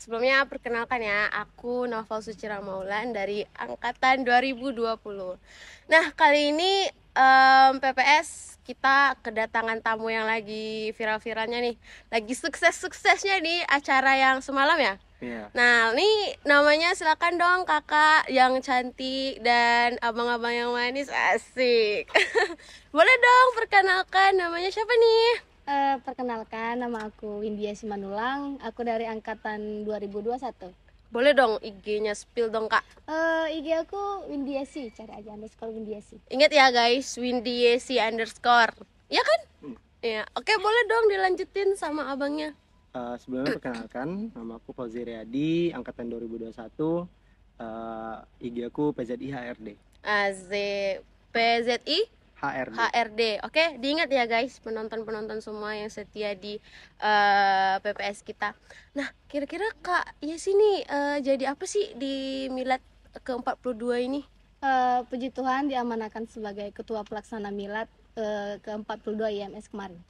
Sebelumnya perkenalkan ya, aku Noval Sucira Maulan dari angkatan 2020. Nah, kali ini PPS kita kedatangan tamu yang lagi viral-viralnya nih. Lagi sukses-suksesnya di acara yang semalam ya. Iya. Nah, ini namanya silakan dong kakak yang cantik dan abang-abang yang manis, asik. Boleh dong perkenalkan namanya siapa nih? Perkenalkan, nama aku Windia Simanulang. Aku dari angkatan 2021. Boleh dong IG-nya spill dong kak. IG aku Windiasi, cari aja underscore Windiasi. Ingat ya guys, Windy_. Ya kan? Ya, oke boleh dong dilanjutin sama abangnya. Sebelumnya perkenalkan, nama aku Fauzi Riyadi, angkatan 2021. IG aku PZI HRD. AZ PZI HRD. HRD. Oke, diingat ya guys, penonton-penonton semua yang setia di PPS kita. Nah, kira-kira Kak Yesi nih jadi apa sih di Milad ke-42 ini? Puji Tuhan diamanahkan sebagai ketua pelaksana Milad ke-42 IMS kemarin.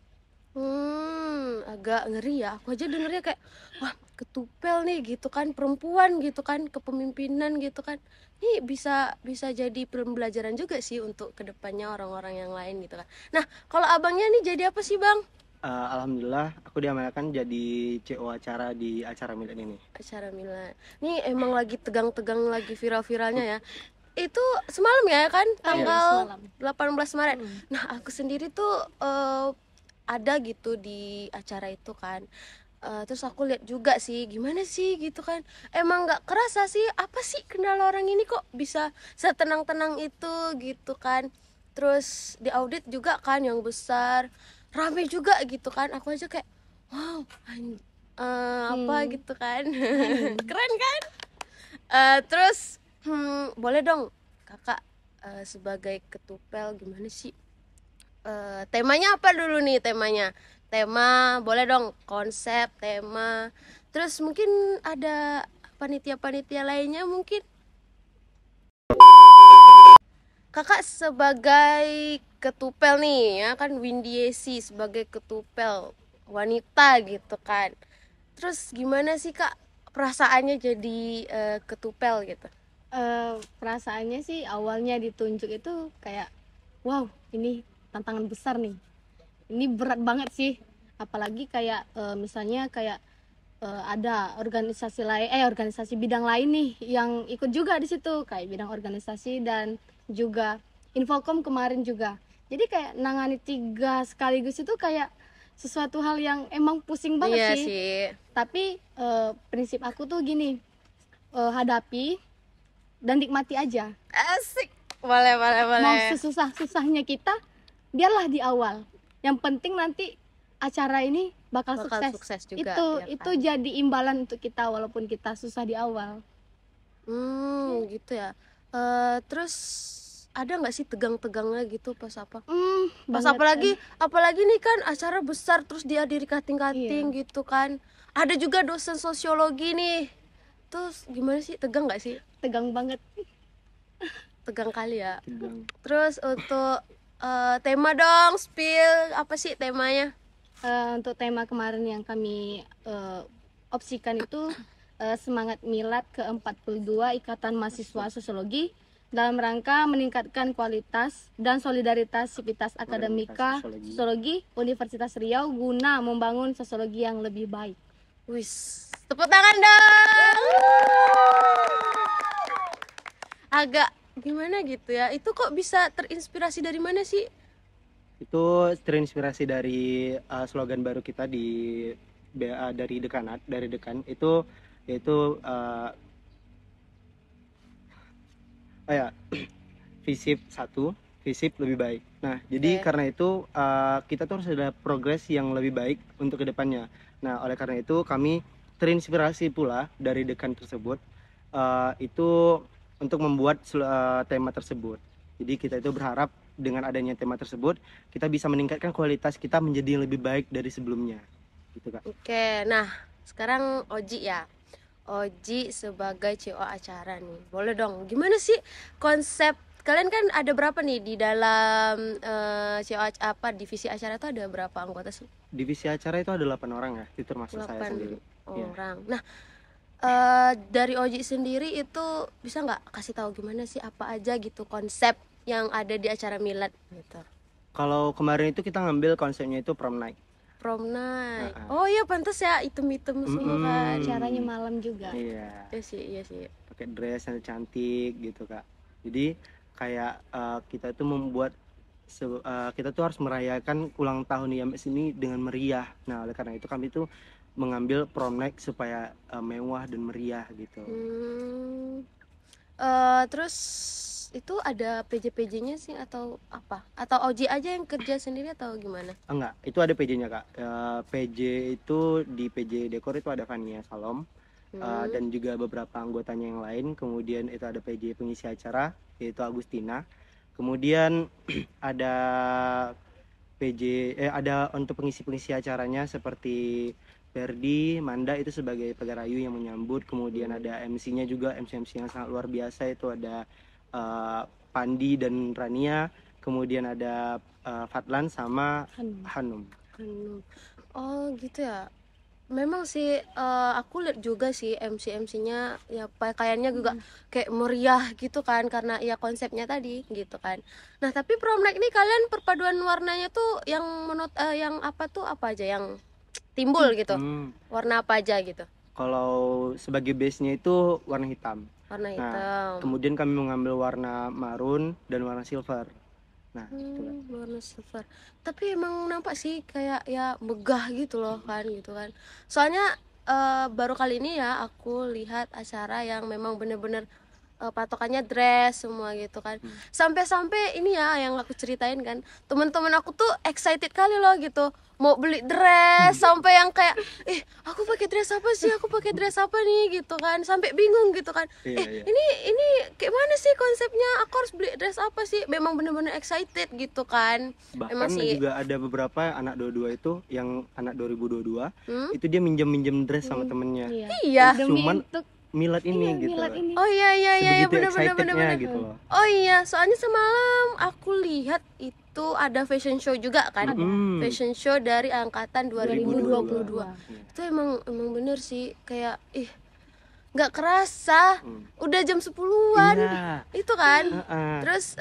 Agak ngeri ya. Aku aja dengernya kayak wah, ketupel nih gitu kan, perempuan gitu kan, kepemimpinan gitu kan. Ini bisa jadi pembelajaran juga sih untuk kedepannya orang-orang yang lain gitu kan. Nah, kalau abangnya nih jadi apa sih, Bang? Alhamdulillah, aku diamanahkan jadi CO acara di acara Milad ini. Acara Milan. Nih emang lagi tegang-tegang, lagi viral-viralnya ya. Itu semalam ya kan, tanggal semalam. 18 Maret. Nah, aku sendiri tuh ada gitu di acara itu kan. Terus aku lihat juga sih gimana sih gitu kan, emang nggak kerasa sih apa sih kendala orang ini kok bisa setenang-tenang itu gitu kan. Terus di audit juga kan yang besar, rame juga gitu kan. Aku aja kayak wow, apa gitu kan. Keren kan. Terus boleh dong kakak sebagai ketupel gimana sih, temanya apa dulu nih temanya? Tema boleh dong, konsep, tema. Terus mungkin ada panitia-panitia lainnya mungkin. Kakak sebagai ketupel nih ya kan, Windiesi sebagai ketupel wanita gitu kan. Terus gimana sih Kak perasaannya jadi ketupel gitu? Perasaannya sih awalnya ditunjuk itu kayak wow, ini tantangan besar nih. Ini berat banget sih. Apalagi kayak misalnya kayak ada organisasi bidang lain nih yang ikut juga di situ, kayak bidang organisasi dan juga Infokom kemarin juga. Jadi kayak nangani 3 sekaligus itu kayak sesuatu hal yang emang pusing banget Iya sih. sih. Tapi prinsip aku tuh gini, hadapi dan nikmati aja. Asik. Boleh. Mau sesusah-susahnya kita, biarlah di awal. Yang penting nanti acara ini bakal Sukses juga. Itu Ya kan? itu jadi imbalan untuk kita walaupun kita susah di awal. Gitu ya. Terus ada nggak sih tegang-tegangnya gitu pas apa? Pas Banget apalagi nih kan acara besar terus dihadiri kating-kating Iya. gitu kan. Ada juga dosen sosiologi nih. Terus gimana sih, tegang nggak sih? Tegang banget. Tegang kali ya. Tegang. Terus untuk tema dong, spill apa sih temanya? Untuk tema kemarin yang kami opsikan itu semangat milad ke-42 Ikatan Mahasiswa Sosiologi dalam rangka meningkatkan kualitas dan solidaritas sivitas akademika sosiologi Universitas Riau guna membangun sosiologi yang lebih baik. Wis, tepuk tangan dong. Agak gimana gitu ya, itu kok bisa terinspirasi dari mana sih? Itu terinspirasi dari slogan baru kita di BA dari dekan itu, yaitu visip 1, visip lebih baik. Nah, jadi karena itu kita tuh harus ada progres yang lebih baik untuk kedepannya. Nah, oleh karena itu kami terinspirasi pula dari dekan tersebut, itu untuk membuat tema tersebut. Jadi kita itu berharap dengan adanya tema tersebut kita bisa meningkatkan kualitas kita menjadi lebih baik dari sebelumnya, gitu Kak. Oke, nah sekarang Oji ya. Oji sebagai CO acara nih, boleh dong gimana sih konsep kalian? Kan ada berapa nih di dalam divisi acara itu ada berapa anggota sih? Divisi acara itu ada 8 orang ya, itu termasuk saya 8 sendiri. Ya. orang. Nah, Dari Oji sendiri itu bisa nggak kasih tahu gimana sih apa aja gitu konsep yang ada di acara milad gitu. Kalau kemarin itu kita ngambil konsepnya itu prom night. Prom night. Heeh. Oh iya pantas ya item-item semua kan. Caranya malam juga. Iya. Iya sih. Pakai dress yang cantik gitu kak. Jadi kayak kita tuh membuat kita tuh harus merayakan ulang tahun IMS ini dengan meriah. Nah oleh karena itu kami tuh mengambil prom night supaya mewah dan meriah gitu. Terus itu ada PJ-PJ-nya sih atau apa? Atau Oji aja yang kerja sendiri atau gimana? Enggak, itu ada PJ-nya kak. PJ itu di PJ Dekor itu ada Fania Salom dan juga beberapa anggotanya yang lain. Kemudian itu ada PJ pengisi acara yaitu Agustina. Kemudian ada ada untuk pengisi acaranya seperti Ferdi, Manda itu sebagai pegarayu yang menyambut. Kemudian ada MC-nya juga, MC yang sangat luar biasa itu ada Pandi dan Rania. Kemudian ada Fatlan sama Hanum. Oh gitu ya. Memang sih aku lihat juga sih MC-nya ya pakaiannya juga kayak meriah gitu kan karena ya konsepnya tadi gitu kan. Nah, tapi prom night ini kalian perpaduan warnanya tuh yang yang apa tuh apa aja yang timbul gitu. Warna apa aja gitu. Kalau sebagai base-nya itu warna hitam. Warna hitam. Nah, kemudian kami mengambil warna marun dan warna silver. Nah, warna silver. Tapi emang nampak sih kayak ya megah gitu loh kan gitu kan. Soalnya baru kali ini ya aku lihat acara yang memang bener-bener patokannya dress semua gitu kan. Sampai-sampai ini ya yang aku ceritain kan, teman-teman aku tuh excited kali loh gitu mau beli dress sampai yang kayak aku pakai dress apa sih, aku pakai dress apa nih gitu kan, sampai bingung gitu kan. Iya. Ini kayak mana sih konsepnya, aku harus beli dress apa sih, memang bener-bener excited gitu kan. Bahkan Emang sih juga ada beberapa anak 22 itu yang anak 2022 itu dia minjem dress sama temennya. iya Demi Cuman untuk milad ini gitu. milad ini. oh iya Sebegitu bener-bener excitednya gitu loh. Oh iya, soalnya semalam aku lihat itu ada fashion show juga kan. Fashion show dari angkatan 2022. Itu emang bener sih kayak nggak kerasa udah jam 10-an. Iya. Itu kan. Terus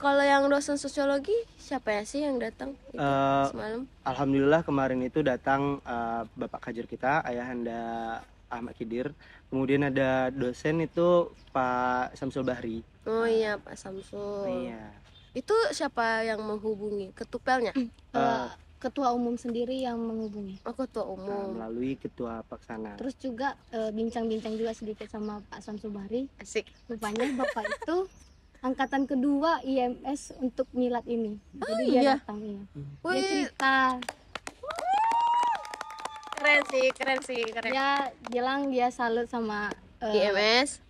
kalau yang dosen sosiologi siapa ya sih yang datang itu semalam? Alhamdulillah kemarin itu datang Bapak Kajar kita, Ayahanda Ahmad Kidir. Kemudian ada dosen itu Pak Samsul Bahri. Oh iya, Pak Samsul. Iya. Itu siapa yang menghubungi? Ketupelnya? Ketua umum sendiri yang menghubungi. Oh, ketua umum. Melalui ketua Paksana. Terus juga bincang-bincang juga sedikit sama Pak Samsul Bahri. Asik. Rupanya Bapak itu angkatan kedua IMS untuk milad ini. Jadi dia iya? datang ya. Dia Wih, cerita, keren sih. dia bilang dia salut sama IMS.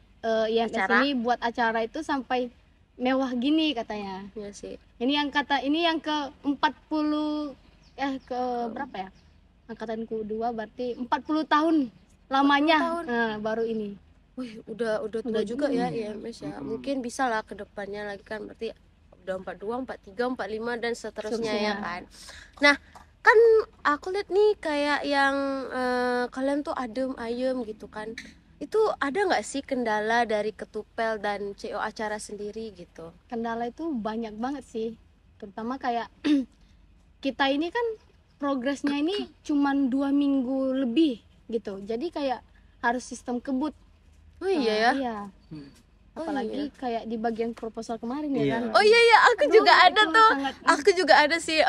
IMS Acara? ini buat acara itu sampai mewah gini katanya. Iya sih. Ini yang ke 40 ke berapa ya? Angkatan kedua berarti 40 tahun lamanya. 40 tahun. Nah, baru ini. Wih, udah tua juga ya IMS ya. Mungkin bisa lah ke depannya lagi kan, berarti udah 42, 43, 45 dan seterusnya ya kan. Nah, kan aku lihat nih kayak yang kalian tuh adem ayem gitu kan. Itu ada nggak sih kendala dari Ketupel dan CO acara sendiri gitu? Kendala itu banyak banget sih. Terutama kayak kita ini kan progresnya ini cuman 2 minggu lebih gitu. Jadi kayak harus sistem kebut. Oh iya ya. Iya. Apalagi kayak di bagian proposal kemarin ya kan. Oh iya aku juga ada itu tuh. sangat- Aku juga ada sih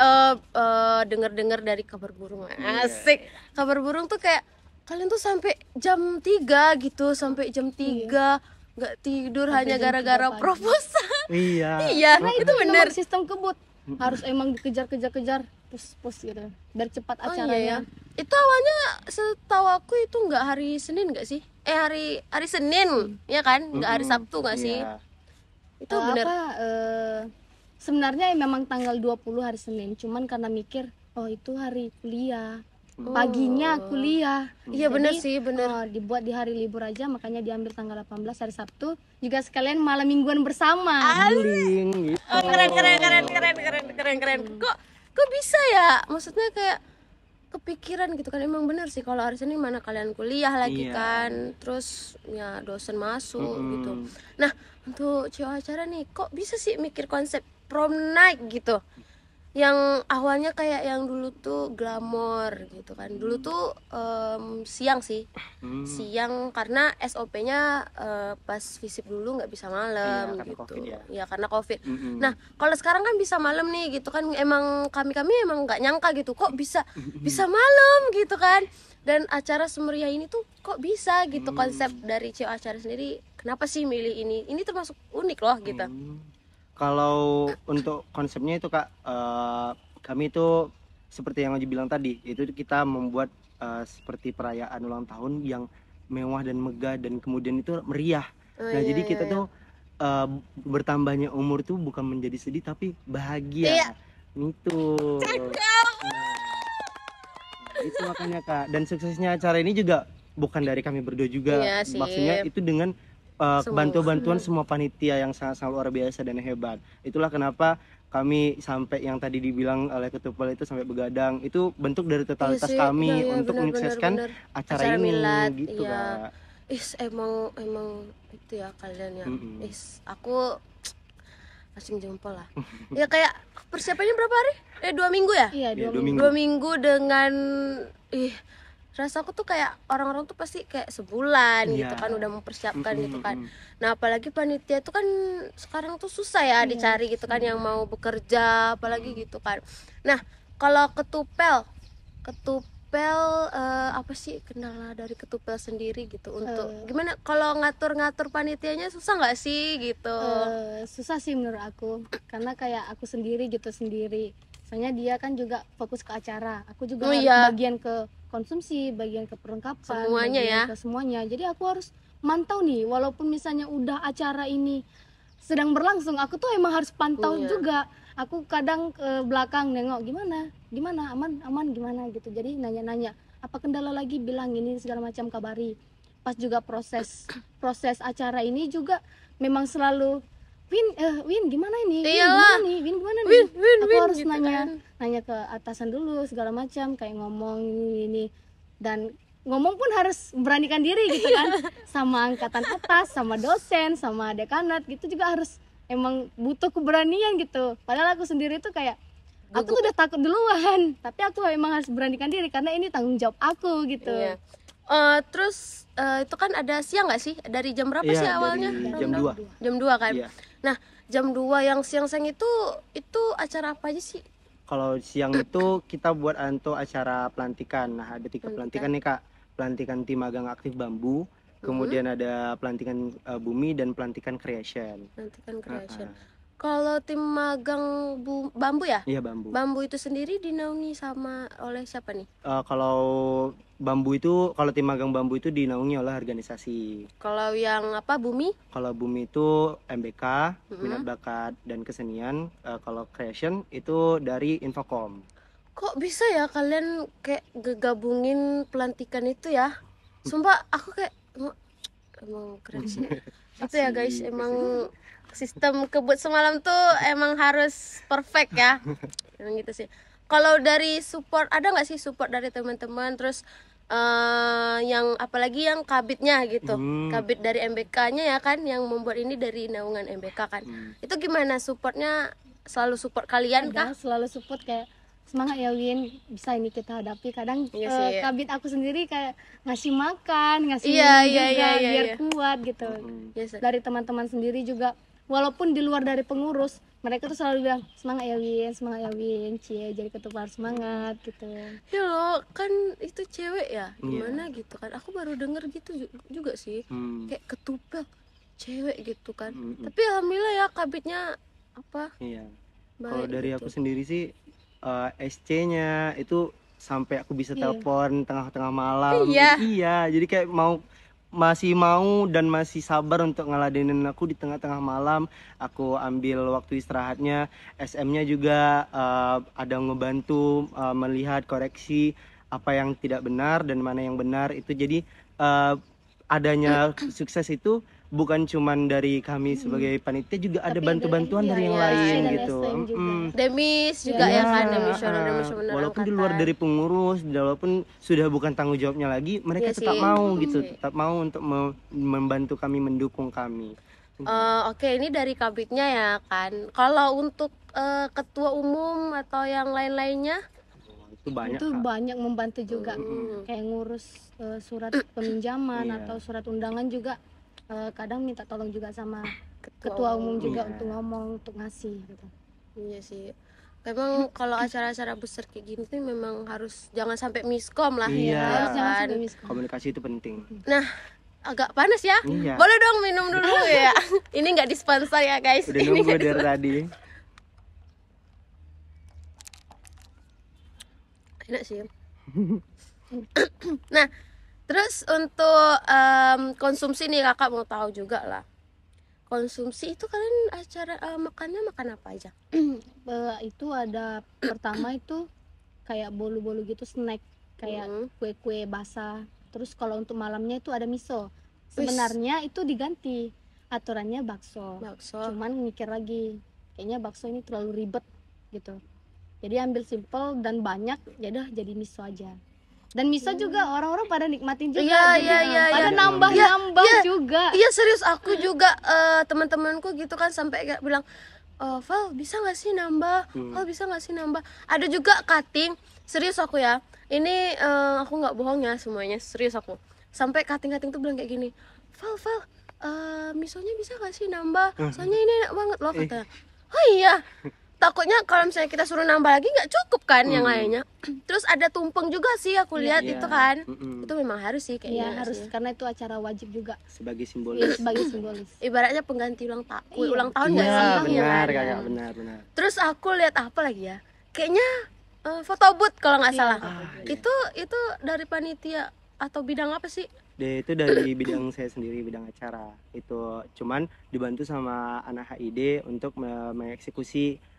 dengar-dengar dari kabar burung. Asik. Kabar burung tuh kayak kalian tuh sampai jam 3 gitu, sampai jam 3 nggak tidur hanya jam 3 gara-gara pagi. proposal. Iya. Iya, itu bener. Memang sistem kebut. Harus emang dikejar-kejar pus gitu. Biar cepat Oh iya ya. acaranya. Itu awalnya setahu aku itu nggak hari Senin nggak sih? Hari Senin, ya kan? Nggak hari Sabtu nggak sih? Iya. Itu bener. Sebenarnya memang tanggal 20 hari Senin, cuman karena mikir oh itu hari kuliah. Paginya kuliah. Iya bener Jadi, sih, bener. dibuat di hari libur aja, makanya diambil tanggal 18 hari Sabtu, juga sekalian malam mingguan bersama. Guling gitu. Oh, keren. Kok bisa ya? Maksudnya kayak kepikiran gitu kan, emang bener sih kalau hari Senin mana kalian kuliah lagi Iya. kan, terus ya dosen masuk gitu. Mm-mm. Nah untuk cewek acara nih, kok bisa sih mikir konsep prom night gitu, yang awalnya kayak yang dulu tuh glamor gitu kan. Dulu tuh siang sih, Hmm. siang karena SOP-nya pas visip dulu nggak bisa malam Iya, karena gitu. COVID ya. Ya karena COVID. Mm-mm. Nah kalau sekarang kan bisa malam nih gitu kan, emang kami emang nggak nyangka gitu kok bisa malam gitu kan. Dan acara semeriah ini tuh kok bisa gitu, konsep dari cewek acara sendiri kenapa sih milih ini termasuk unik loh gitu. Kalau untuk konsepnya itu Kak, kami itu seperti yang Oji bilang tadi, itu kita membuat seperti perayaan ulang tahun yang mewah dan megah dan kemudian itu meriah. Oh, Nah iya, jadi iya, kita iya. tuh bertambahnya umur tuh bukan menjadi sedih tapi bahagia. Iya. Itu. Nah, itu makanya Kak. Dan suksesnya acara ini juga bukan dari kami berdua juga. Iya sih. Maksudnya itu dengan Semua. bantuan semua panitia yang sangat luar biasa dan hebat. Itulah kenapa kami sampai yang tadi dibilang oleh Ketupel itu sampai begadang. Itu bentuk dari totalitas Iya sih, kami iya, iya, untuk benar, menyukseskan benar. acara ini milad, gitu iya. Kak. Emang itu ya kalian ya. Mm-mm. Aku acung jempol lah. Ya kayak persiapannya berapa hari? 2 minggu ya? Iya, Iya, 2 2 minggu. 2 minggu dengan rasaku tuh kayak orang-orang tuh pasti kayak sebulan Iya. gitu kan udah mempersiapkan gitu kan. Mm-mm. Nah apalagi panitia itu kan sekarang tuh susah ya dicari gitu kan, yang mau bekerja apalagi gitu kan. Nah kalau ketupel apa sih kendala dari ketupel sendiri gitu untuk gimana kalau ngatur-ngatur panitianya, susah nggak sih gitu? Susah sih menurut aku, karena kayak aku sendiri gitu sendiri. Soalnya dia kan juga fokus ke acara, aku juga Oh, harus iya. bagian ke konsumsi, bagian ke perlengkapan, Semuanya bagian ya. ke semuanya. Jadi aku harus mantau nih, walaupun misalnya udah acara ini sedang berlangsung, aku tuh emang harus pantau Iya. juga. Aku kadang ke belakang nengok gimana aman gimana gitu. Jadi nanya-nanya apa kendala lagi, bilang ini segala macam, kabari. Pas juga proses acara ini juga memang selalu Win gimana ini? Iyalah. Win gimana nih? Win, Aku harus gitu nanya kan. nanya ke atasan dulu segala macam, kayak ngomong ini dan ngomong pun harus beranikan diri gitu kan, sama angkatan atas, sama dosen, sama dekanat gitu juga harus emang butuh keberanian gitu. Padahal aku sendiri tuh kayak aku tuh udah takut duluan, tapi aku emang harus beranikan diri karena ini tanggung jawab aku gitu. Iya. Terus itu kan ada siang nggak sih? Dari jam berapa Iya, sih dari awalnya? jam 2. Jam 2 kan? Iya. Nah, jam 2 yang siang-siang itu acara apa aja sih? Kalau siang itu kita buat untuk acara pelantikan. Nah, ada 3 pelantikan nih Kak. Pelantikan tim magang aktif bambu, kemudian ada pelantikan bumi dan pelantikan creation. Pelantikan creation. Kalau tim magang bambu ya? Iya, bambu. Bambu itu sendiri dinaungi sama oleh siapa nih? Kalau bambu itu, kalau tim magang bambu itu dinaungi oleh organisasi. Kalau yang apa bumi? Kalau bumi itu MBK, minat bakat dan kesenian. Kalau creation itu dari Infocom. Kok bisa ya kalian kayak gabungin pelantikan itu ya? Sumpah aku kayak emang keren sih. Itu ya guys, emang sistem kebut semalam tuh emang harus perfect ya. Emang gitu sih. Kalau dari support, ada nggak sih support dari teman-teman? Terus yang apalagi yang kabitnya gitu, kabit dari MBK-nya ya kan, yang membuat ini dari naungan MBK kan. Itu gimana supportnya? Selalu support kalian kah? Selalu support, kayak semangat ya Win, bisa ini kita hadapi. Kadang Iya sih. kabit aku sendiri kayak ngasih makan, ngasih Iya, minum iya, juga iya, biar iya. kuat gitu. Yes, sir. Dari teman-teman sendiri juga, walaupun di luar dari pengurus, mereka tuh selalu bilang semangat ya Win, cie, jadi ketua harus semangat gitu. Ya loh, kan itu cewek ya, gimana gitu kan. Aku baru denger gitu juga sih, kayak ketupel cewek gitu kan. Tapi alhamdulillah ya kabitnya apa Iya. baik Kalau dari gitu. aku sendiri sih SC-nya itu sampai aku bisa telepon tengah-tengah malam. Iya. Iya, jadi kayak masih mau dan masih sabar untuk ngeladenin aku di tengah-tengah malam. Aku ambil waktu istirahatnya. SM-nya juga ada ngebantu melihat koreksi apa yang tidak benar dan mana yang benar. Itu jadi adanya sukses itu bukan cuman dari kami sebagai panitia, juga ada Tapi bantu-bantuan iya, dari yang iya, lain dan gitu. STM juga. Demis juga Iya. ya kan, Iya, demisioner walaupun di luar angkatan. dari pengurus, walaupun sudah bukan tanggung jawabnya lagi, mereka Iya tetap sih. mau Iya gitu, sih. tetap mau untuk membantu kami, mendukung kami. Oke, ini dari kabitnya ya kan. Kalau untuk ketua umum atau yang lain-lainnya, Itu banyak, Itu Kak. banyak membantu juga, kayak ngurus surat peminjaman Iya. atau surat undangan juga, kadang minta tolong juga sama ketua umum juga Iya. untuk ngomong, untuk ngasih gitu. iya sih. Memang kalau acara-acara besar kayak gini tuh memang harus jangan sampai miskom lah Iya. ya Harus jangan kan. sampai miskom. Komunikasi itu penting. Nah, agak panas ya. Iya. Boleh dong minum dulu ya. Ini nggak disponsor ya guys. Udah Ini nunggu nggak dari tadi. enak sih. Nah, terus untuk konsumsi nih kakak mau tahu juga lah. Konsumsi itu kalian acara makannya makan apa aja? Itu ada pertama itu kayak bolu-bolu gitu, snack kayak kue-kue basah. Terus kalau untuk malamnya itu ada miso. Sebenarnya itu diganti aturannya bakso. Cuman mikir lagi, kayaknya bakso ini terlalu ribet gitu. Jadi ambil simple dan banyak, ya udah jadi miso aja. Dan miso juga orang-orang pada nikmatin juga. Iya, gitu. iya, Pada iya. nambah-nambah Iya, juga. Iya serius, aku juga teman-temanku gitu kan sampai kayak bilang, Val bisa nggak sih nambah? Val bisa nggak sih nambah? Ada juga cutting, serius aku ya. Ini aku nggak bohong ya semuanya, serius aku. Sampai cutting tuh bilang kayak gini, Val, misonya bisa nggak sih nambah? Soalnya ini enak banget loh katanya. Oh iya. Takutnya kalau misalnya kita suruh nambah lagi nggak cukup kan yang lainnya. Terus ada tumpeng juga sih aku lihat Iya. itu kan. Mm-mm. Itu memang harus sih kayaknya. Iya harus, sih. karena itu acara wajib juga. Sebagai Iya, simbolis. sebagai simbolis. Ibaratnya pengganti ulang tahun, Iya. ulang tahun nggak Iya, sih? Iya benar kan? Kakak, benar. Terus aku lihat apa lagi ya? Kayaknya foto booth kalau nggak Iya, salah. iya. Itu dari panitia atau bidang apa sih? Itu dari bidang saya sendiri, bidang acara. Itu cuman dibantu sama anak HID untuk mengeksekusi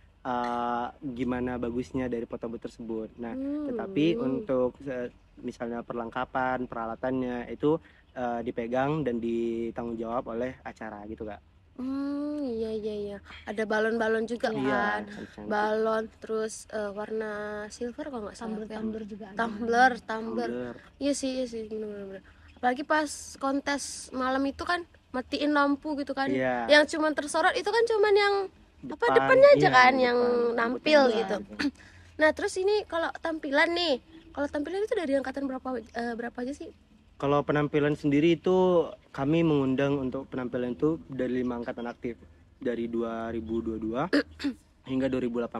gimana bagusnya dari foto booth tersebut. Nah, tetapi untuk misalnya perlengkapan, peralatannya itu dipegang dan ditanggung jawab oleh acara gitu, Kak. Iya. Ada balon-balon juga Iya, kan. cantik. Balon terus warna silver kalau nggak salah. Tumbler juga ada. Tumbler. Tumbler. Iya sih, bener. Apalagi pas kontes malam itu kan matiin lampu gitu kan. Iya. Yang cuman tersorot itu kan cuman yang Depan, depannya aja iya, kan depan, yang rambutnya nampil iya. gitu. Nah, terus ini kalau tampilan nih. Kalau tampilan itu dari angkatan berapa aja sih? Kalau penampilan sendiri itu kami mengundang untuk penampilan itu dari 5 angkatan aktif dari 2022 hingga 2018.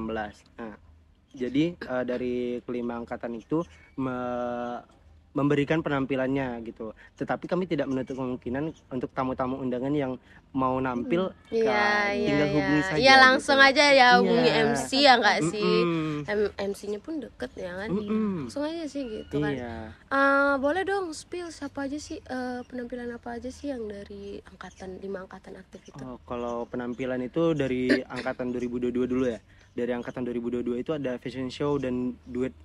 Nah, jadi dari kelima angkatan itu memberikan penampilannya gitu. Tetapi kami tidak menutup kemungkinan untuk tamu-tamu undangan yang mau nampil, tinggal hubungi saja. Iya, langsung gitu. aja ya hubungi Iya. MC ya nggak sih? Mm-mm. MC-nya pun deket ya kan? Mm-mm. Langsung aja sih gitu kan. Iya. Boleh dong spill siapa aja sih penampilan apa aja sih yang dari angkatan 5 angkatan aktif itu? Oh, kalau penampilan itu dari angkatan 2022 dulu ya. Dari angkatan 2022 itu ada fashion show dan duet.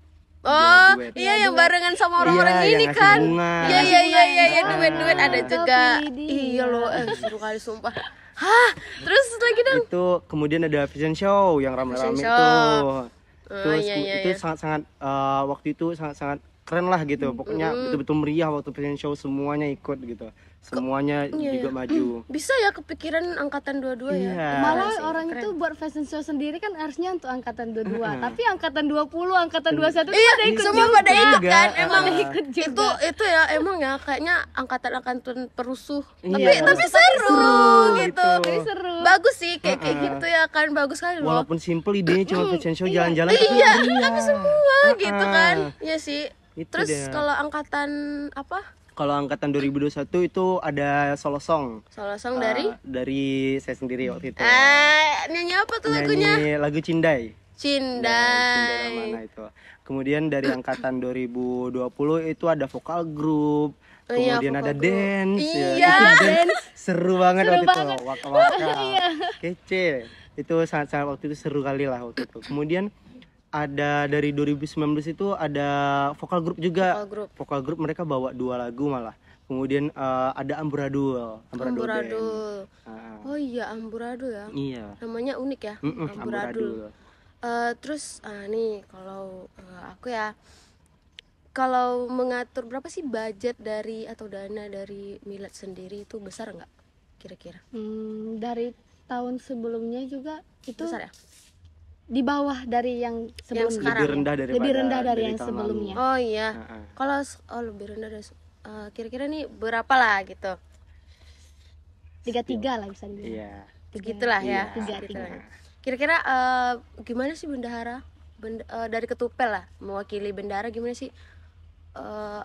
Oh duet. iya, yang barengan sama orang-orang Iya, ini yang ngasih kan. bunga. Iya, duet-duet ada Tapi juga. dia. Iya loh, seru kali sumpah. Hah, terus lagi dong. Itu kemudian ada fashion show yang rame-rame Fashion itu. show. Terus Iya. itu sangat-sangat waktu itu sangat-sangat keren lah gitu. Pokoknya betul-betul meriah waktu fashion show, semuanya ikut gitu. Semuanya juga maju. Bisa ya kepikiran angkatan 22 ya. Iya. Malah sih, orang keren. itu buat fashion show sendiri kan harusnya untuk angkatan 22. Tapi angkatan 20, angkatan 21 itu Iya, pada ikut semua juga. pada ikut kan. Juga. Emang Pada ikut juga. itu ya emang ya kayaknya angkatan perusuh. Iya. Tapi seru gitu. gitu. Tapi seru. Bagus sih kayak gitu ya kan, bagus sekali loh. Walaupun simple idenya cuma fashion show jalan-jalan tapi Iya, meriah. tapi semua gitu kan. Iya sih. Itu Terus dia. kalau angkatan apa? Kalau angkatan 2021 itu ada solo song. Solo song dari Dari saya sendiri waktu itu. nyanyi apa tuh lagunya? Nyanyi lagu Cindai. Cindai. Mana itu. Kemudian dari angkatan 2020 itu ada vokal grup. Oh iya, Kemudian vokal ada grup. dance. Iya. Itu dance seru banget Seru waktu banget. itu. Waka-waka. Kece. Itu sangat-sangat waktu itu seru kali lah waktu itu. Kemudian ada dari 2019 itu ada vokal grup juga. Vokal grup. Vokal grup mereka bawa 2 lagu malah. kemudian ada amburadul, band. Amburadul. Ah, Oh iya, amburadul ya. iya. Namanya unik ya, amburadul. Amburadul. Terus nih kalau aku ya, kalau mengatur berapa sih budget dari atau dana dari Milad sendiri itu besar nggak kira-kira? Dari tahun sebelumnya juga itu Besar ya? di bawah dari yang sebelumnya. sekarang Lebih rendah daripada Lebih rendah dari yang tahun sebelumnya. lalu. Oh iya. Ah. Kalau lebih rendah dari kira-kira nih berapa lah gitu? 33 lah bisa dibilang. Iya. Begitulah ya. Iya. Tiga. Segitulah ya. Kira-kira gimana sih bendahara? Dari Ketupel lah, mewakili bendahara gimana sih?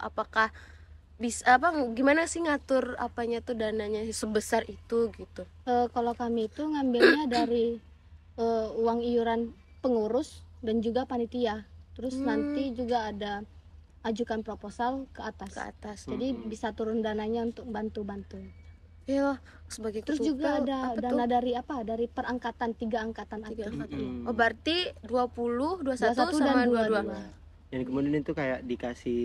Apakah bisa gimana sih ngatur apanya tuh dananya sebesar itu gitu? Kalau kami itu ngambilnya dari uang iuran pengurus dan juga panitia. Terus nanti juga ada ajukan proposal ke atas. Ke atas. Jadi bisa turun dananya untuk bantu-bantu. Iya, sebagai Terus Ketupel, juga ada apa dana tuh? dari apa? Dari perangkatan 3 angkatan Tiga aktif. angkatan. Oh, berarti 20, 21 21 sama dan 22. 22. Dan kemudian itu kayak dikasih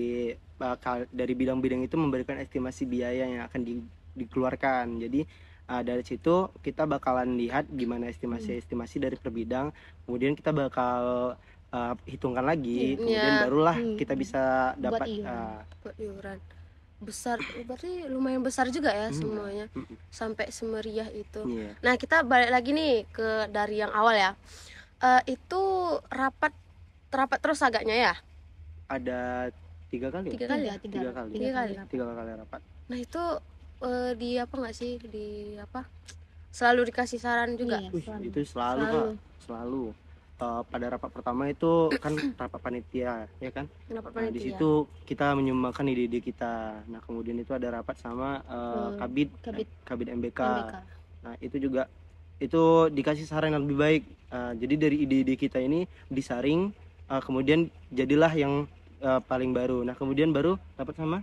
bakal dari bidang-bidang itu memberikan estimasi biaya yang akan dikeluarkan. Jadi dari situ kita bakalan lihat gimana estimasi dari per bidang. Kemudian kita bakal hitungkan lagi. Kemudian Iya. barulah kita bisa Buat dapat iuran. Buat iuran besar, berarti lumayan besar juga ya semuanya, sampai semeriah itu. Iya. Nah, kita balik lagi nih ke dari yang awal ya. Itu rapat terus agaknya ya? Ada 3 kali. Tiga kali ya? Tiga kali. Tiga kali. 3 kali rapat. Nah, itu di apa nggak sih, di apa, selalu dikasih saran juga? Iya, Wih, selalu. itu selalu Kak, selalu. Pada rapat pertama itu kan rapat panitia, ya kan? Kenapa Nah, di panitia? situ kita menyumbangkan ide-ide kita. Nah, kemudian itu ada rapat sama Kabid MBK. Nah, itu juga itu dikasih saran yang lebih baik. Jadi dari ide-ide kita ini disaring, kemudian jadilah yang paling baru. Nah, kemudian baru dapat sama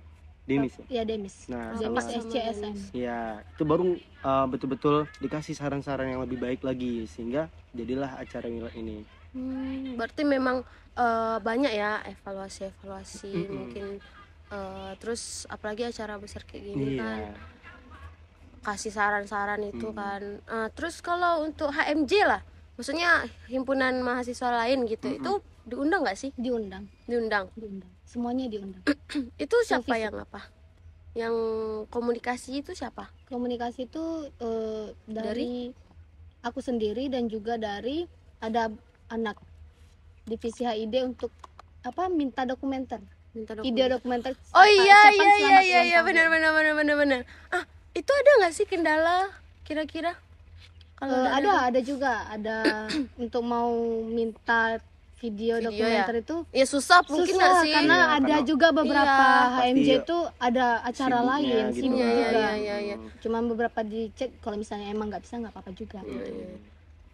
Demis. Iya, Demis. Nah, Demis sama SCSM. ya, itu baru betul-betul dikasih saran-saran yang lebih baik lagi sehingga jadilah acara Milad ini. Berarti memang banyak ya evaluasi mungkin, terus apalagi acara besar kayak gini kan, kasih saran-saran itu kan. Terus kalau untuk HMJ lah, maksudnya himpunan mahasiswa lain gitu, itu diundang nggak sih? Diundang. Semuanya diundang. Itu siapa Fisik. yang apa? Yang komunikasi itu siapa? Komunikasi itu dari aku sendiri dan juga dari ada anak divisi HID untuk minta dokumenter. Video dokumenter. Oh iya persiapan selamat ulang tahun. benar. Itu ada nggak sih kendala kira-kira? Kalau ada juga untuk mau minta video dokumenter itu ya susah mungkin nggak sih? karena Iya, ada karena juga beberapa HMJ pasti itu ada acara sibuknya lain gitu sibuk kan. juga. Iya. Cuman beberapa dicek, kalau misalnya emang nggak bisa nggak apa-apa juga.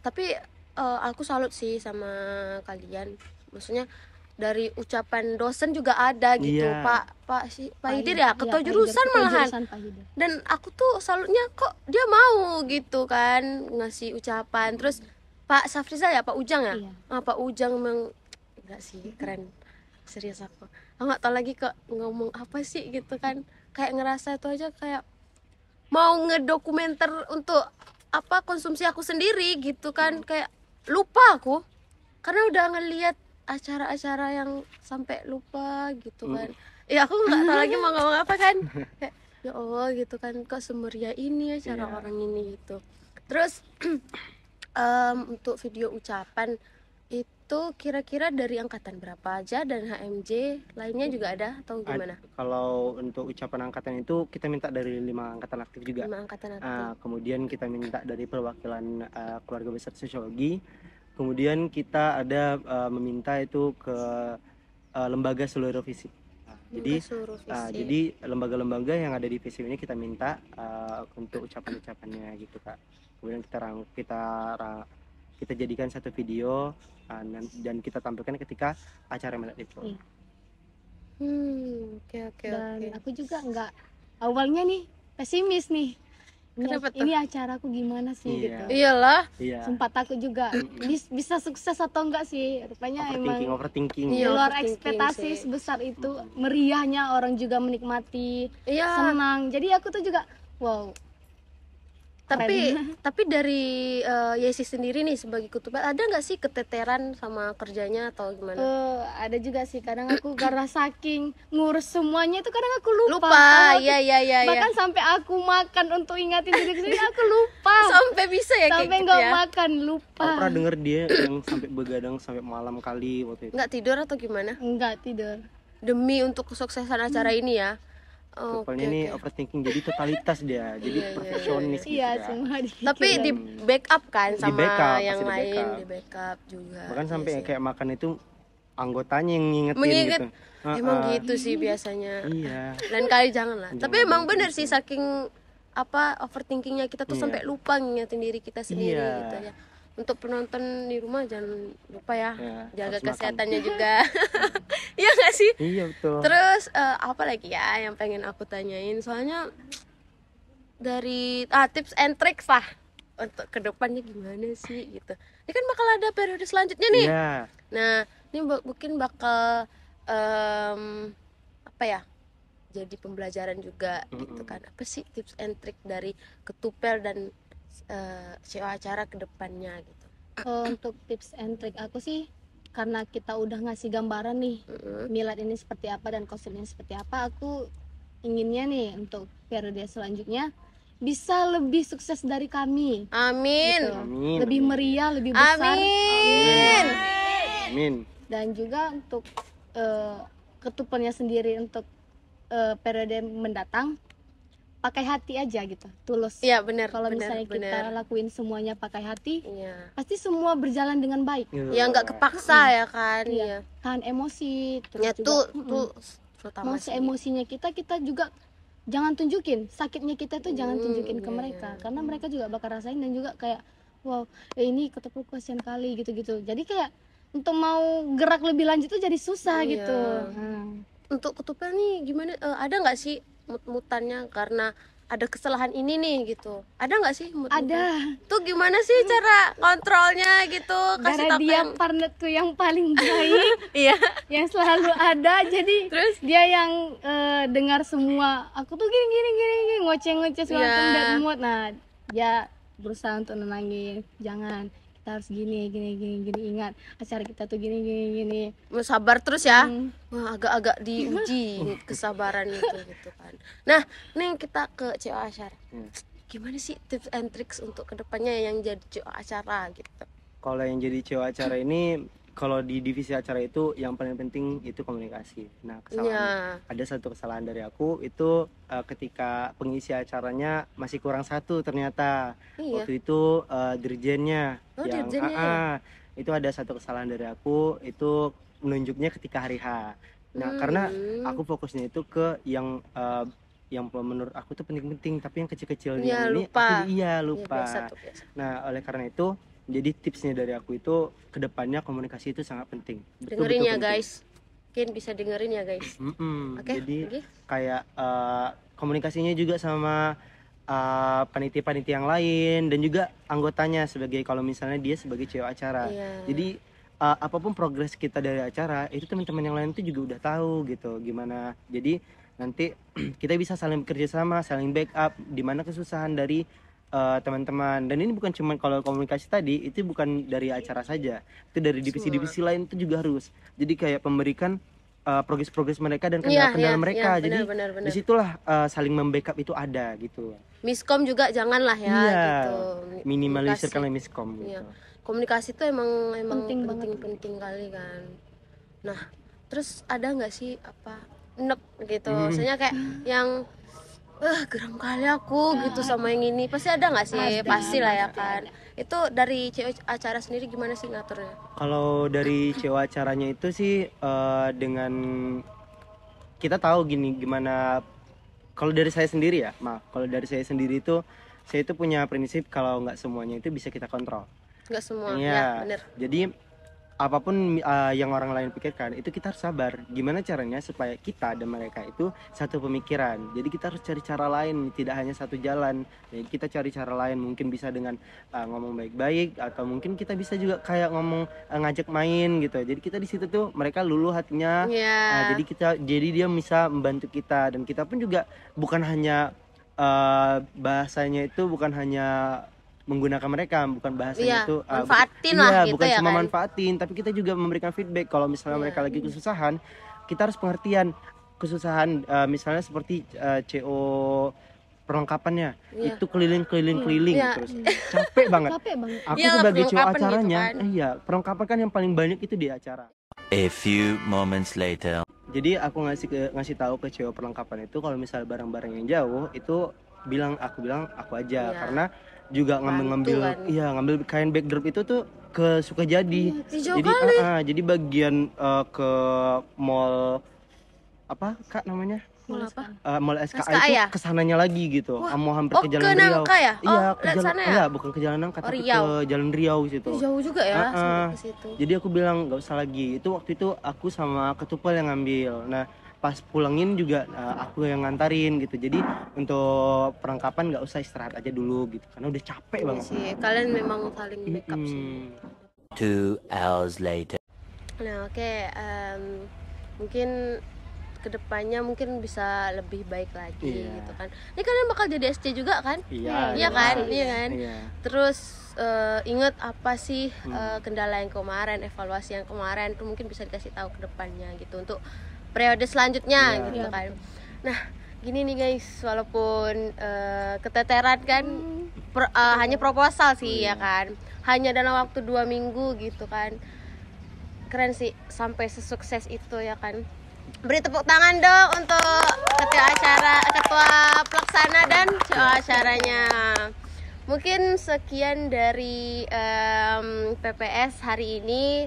Tapi aku salut sih sama kalian. Maksudnya dari ucapan dosen juga ada gitu, Iya. Pak Hidir ya, ketua jurusan Ketua malahan. jurusan Pak Hidir. Dan aku tuh salutnya kok dia mau gitu kan ngasih ucapan. Terus Pak Safrizal ya, Pak Ujang ya? Iya. Pak Ujang memang enggak sih, keren. Serius aku nggak tahu lagi kok ngomong apa sih gitu kan. Kayak ngerasa itu aja kayak mau ngedokumenter untuk konsumsi aku sendiri gitu kan. Kayak lupa aku karena udah ngelihat acara-acara yang sampai lupa gitu kan. Ya aku nggak tahu lagi mau ngomong apa kan. Kayak, ya Allah gitu kan, kok semeriah ini acara orang ini gitu. Terus untuk video ucapan itu kira-kira dari angkatan berapa aja, dan HMJ lainnya juga ada atau gimana? Kalau untuk ucapan angkatan itu kita minta dari 5 angkatan aktif juga. 5 angkatan aktif. Kemudian kita minta dari perwakilan keluarga besar sosiologi. Kemudian kita ada meminta itu ke lembaga seluruh FISIP. Jadi lembaga-lembaga yang ada di FISIP ini kita minta untuk ucapan-ucapannya gitu Kak. Kemudian kita jadikan satu video dan kita tampilkan ketika acara Milad itu. Oke. Dan aku juga nggak awalnya nih pesimis nih, Kenapa tuh? ini acaraku gimana sih Iya. gitu. Iyalah. Iya. Sempat takut juga bisa sukses atau enggak sih, rupanya emang Overthinking. Iya. di luar overthinking ekspektasi sih. sebesar itu. Meriahnya orang juga menikmati, Iya. senang, jadi aku tuh juga wow. Tapi dari Yesi sendiri nih sebagai ketupat, ada nggak sih keteteran sama kerjanya atau gimana? Ada juga sih, kadang aku karena saking ngurus semuanya itu kadang aku lupa. Lupa, Tahu, iya. bahkan sampai aku makan untuk ingatin diri sendiri aku lupa. Sampai bisa ya kayak Sampai gitu nggak ya? makan, lupa. Aku pernah denger dia yang sampai begadang sampai malam kali waktu itu. Nggak tidur atau gimana? Enggak tidur. Demi untuk kesuksesan acara ini ya? Oh, Pokoknya ini overthinking, jadi totalitas dia, jadi Iya, perfeksionis gitu Iya, ya. semua Tapi di backup kan Di sama backup, yang pasti di lain, backup. di backup juga. Bahkan sampai Iya sih. kayak makan itu anggotanya yang ngingetin Mengingat, gitu. emang Heeh. gitu sih biasanya. Iya. Lain kali jangan lah. Tapi Jangan emang gitu. bener sih saking overthinkingnya kita tuh Iya. sampai lupa ngingetin diri kita sendiri Iya. gitu ya. Untuk penonton di rumah jangan lupa ya, Ya, jaga harus makan. kesehatannya juga. Iya nggak sih? Iya betul. Terus apa lagi ya yang pengen aku tanyain, soalnya dari tips and tricks lah untuk kedepannya gimana sih gitu. Ini kan bakal ada periode selanjutnya nih. Iya. Nah ini mungkin bakal apa ya, jadi pembelajaran juga gitu kan. Apa sih tips and trick dari Ketupel dan CEO acara kedepannya gitu. Untuk tips and trick aku sih, karena kita udah ngasih gambaran nih milad ini seperti apa dan kostumnya seperti apa, aku inginnya nih untuk periode selanjutnya bisa lebih sukses dari kami. Amin. Gitu. Amin. Lebih meriah, lebih besar. Amin. Amin. Dan juga untuk Ketupelnya sendiri untuk periode mendatang pakai hati aja gitu, tulus. Iya benar. Kalau benar, misalnya kita benar. lakuin semuanya pakai hati, Iya. pasti semua berjalan dengan baik. Ya nggak kepaksa ya kan. Iya. Tahan emosi, terus Ya juga tuh terutama mau sih. emosinya kita juga jangan tunjukin, sakitnya kita tuh jangan tunjukin ke iya, mereka, iya. karena mereka juga bakal rasain dan juga kayak wow, ini Ketupel kasihan kali gitu-gitu. Jadi kayak untuk mau gerak lebih lanjut tuh jadi susah Iya. gitu. Untuk Ketupel nih gimana, ada nggak sih mut-mutannya karena ada kesalahan ini nih gitu, ada nggak sih mut-mutan? Ada. Tuh gimana sih cara kontrolnya gitu, kasih Karena tahu dia yang partnerku yang paling baik, iya. yang selalu ada, jadi Terus? dia yang dengar semua aku tuh gini ngoceh segala macam Iya. bad mood. Nah dia berusaha untuk nenangin, jangan, kita harus gini, ingat acara kita tuh gini. Sabar terus ya. Hmm. Wah, agak-agak diuji kesabaran itu gitu kan. Nah, nih kita ke CEO acara. Gimana sih tips and tricks untuk kedepannya yang jadi CEO acara gitu? Kalau yang jadi CEO acara ini, kalau di divisi acara itu yang paling penting itu komunikasi. Nah, kesalahan ada satu kesalahan dari aku itu ketika pengisi acaranya masih kurang satu ternyata. Iya. Waktu itu dirjennya Oh, yang dirjennya. itu ada satu kesalahan dari aku, itu menunjuknya ketika hari H. Nah, karena aku fokusnya itu ke yang menurut aku tuh penting-penting, tapi yang kecil-kecilnya Iya, ini lupa. aku lupa. Iya, biasa. Nah, oleh karena itu, jadi tipsnya dari aku itu kedepannya komunikasi itu sangat penting. Dengerin ya penting. guys. Mungkin bisa dengerin ya guys. Oke, Jadi lagi? kayak komunikasinya juga sama panitia-panitia yang lain dan juga anggotanya, sebagai kalau misalnya dia sebagai CEO acara. Iya. Jadi apapun progres kita dari acara itu teman-teman yang lain itu juga udah tahu gitu gimana. Jadi nanti kita bisa saling bekerja sama, saling backup di mana kesusahan dari teman-teman. Dan ini bukan cuma kalau komunikasi tadi, itu bukan dari acara saja, itu dari divisi-divisi lain itu juga harus. Jadi kayak memberikan progres-progres mereka dan kendala-kendala mereka. Jadi benar. disitulah saling membackup itu ada gitu. Miskom juga janganlah ya gitu. Minimalisir Komunikasi. miskom gitu. Iya. Komunikasi itu emang Penting penting kali kan. Nah, terus ada nggak sih enek gitu? Maksudnya kayak yang geram kali aku gitu sama yang ini. Pasti ada nggak sih? Ada, Pasti lah ya pasti kan. Itu dari CEO acara sendiri gimana sih ngaturnya? Kalau dari CEO acaranya itu sih dengan kita tahu gimana. Kalau dari saya sendiri ya, kalau dari saya sendiri itu, saya itu punya prinsip kalau nggak semuanya itu bisa kita kontrol. Nggak semua, Iya. ya bener. Jadi apapun yang orang lain pikirkan itu kita harus sabar. Gimana caranya supaya kita dan mereka itu satu pemikiran. Jadi kita harus cari cara lain, tidak hanya satu jalan. Jadi kita cari cara lain, mungkin bisa dengan ngomong baik-baik, atau mungkin kita bisa juga kayak ngomong ngajak main gitu. Jadi kita di situ tuh mereka luluh hatinya. Jadi dia bisa membantu kita, dan kita pun juga bukan hanya bahasanya itu bukan hanya menggunakan mereka, bukan bahasanya itu manfaatin lah gitu bukan ya cuma kan? manfaatin, tapi kita juga memberikan feedback kalau misalnya mereka lagi kesusahan. Kita harus pengertian kesusahan, misalnya seperti CO perlengkapannya itu keliling terus capek banget. Aku sebagai CO acaranya gitu kan. Perlengkapan kan yang paling banyak itu di acara. A few moments later. Jadi aku ngasih tahu ke CO perlengkapan itu kalau misalnya barang-barang yang jauh itu aku bilang aku aja, karena juga ngambil kain backdrop itu tuh ke Sukajadi. Jadi bagian ke mall apa Kak namanya? Mall apa? Mall SKA itu ya? kesananya lagi gitu. Mau hampir ke Jalan ke Riau. Nangka ya? Iya, ke jalan ya? Bukan ke Jalan Nangka, tapi Riau. ke Jalan Riau situ. Jauh juga ya sampai ke situ. Jadi aku bilang nggak usah lagi. Itu waktu itu aku sama Ketupel yang ngambil. Nah, pas pulangin juga aku yang ngantarin gitu. Jadi untuk perlengkapan nggak usah, istirahat aja dulu gitu, karena udah capek banget sih. Kalian memang saling backup sih. 2 hours later. Nah mungkin kedepannya mungkin bisa lebih baik lagi gitu kan. Ini kalian bakal jadi SC juga kan? Iya kan? Terus ingat apa sih kendala yang kemarin, evaluasi yang kemarin tuh mungkin bisa dikasih tahu ke depannya gitu untuk periode selanjutnya gitu kan. Nah gini nih guys, walaupun keteteran kan hanya proposal sih ya kan, hanya dalam waktu 2 minggu gitu kan. Keren sih sampai sesukses itu ya kan. Beri tepuk tangan dong untuk ketua pelaksana dan acaranya. Mungkin sekian dari PPS hari ini.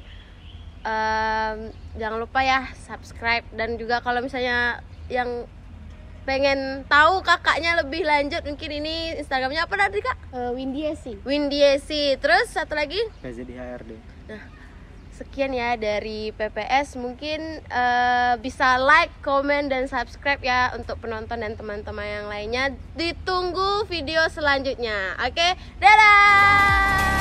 Jangan lupa ya subscribe, dan juga kalau misalnya yang pengen tahu kakaknya lebih lanjut, mungkin ini Instagramnya apa tadi Kak? Windiesi. Terus satu lagi PZDHRD. Nah sekian ya dari PPS. Mungkin bisa like, komen, dan subscribe ya untuk penonton dan teman-teman yang lainnya. Ditunggu video selanjutnya. Oke, dadah.